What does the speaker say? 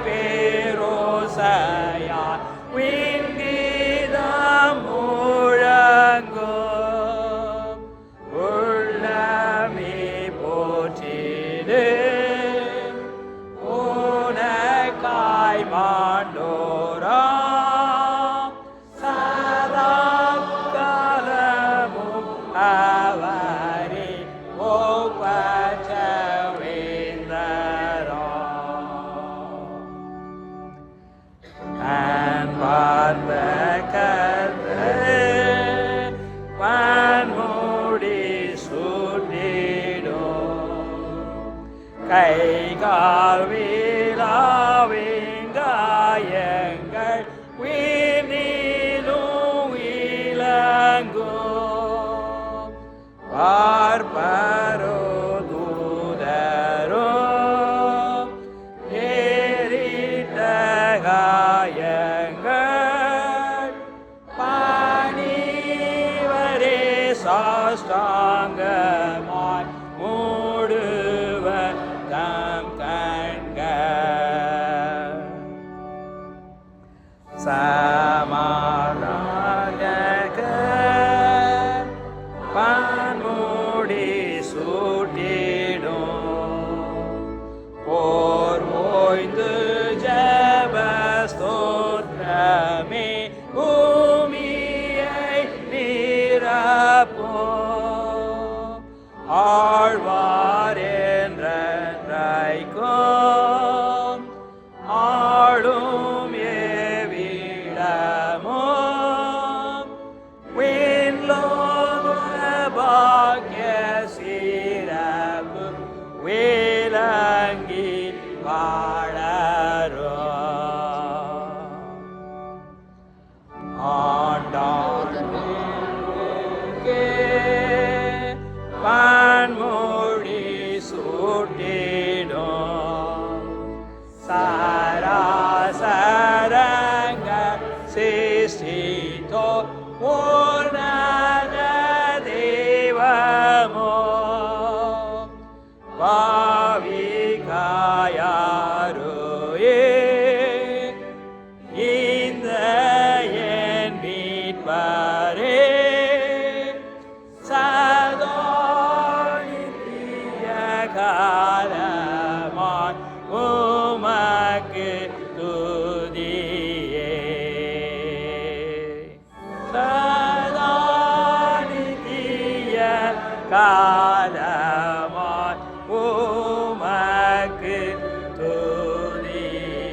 பேரோசையாய் விண்கீதம் முழங்கும். உள்ளமே போற்றிடு உனக்காய் மாண்டோராம் சதா காலமும் அவரே கைகால் வீழாவிங்காயங்கள் வீணிலும் இளங்கும். பார்ப்பரோ தூதரோ நேரிட்ட காயங்கள் பணிவரே சாஷ்டாங்கமாய் மூடுவர் தம் கண்கள். சமாதானக பன்முடி சூட்டிடும். போர் ஓய்ந்து ஜபஸ்தோத்திரமே பூமியை நிரப்பும். ஆழ்வார் என்றைக்கும் ஆளும் ஏவிடமும் விண்லோக பாக்ய சிறப்பு விளங்கி வாழரும். ஆண்டாண்டே பன்மொழி சூட்டிடும். சராசரங்க சிஷ்டித்தோ உன்னத தெய்வமோ பாவிகாயாரோயே இந்த என் மீட்பரே சதோனித்திய காலமாய் உமக்கு துதியே. சதோனித்திய காலமாய் உமக்கு துதியே.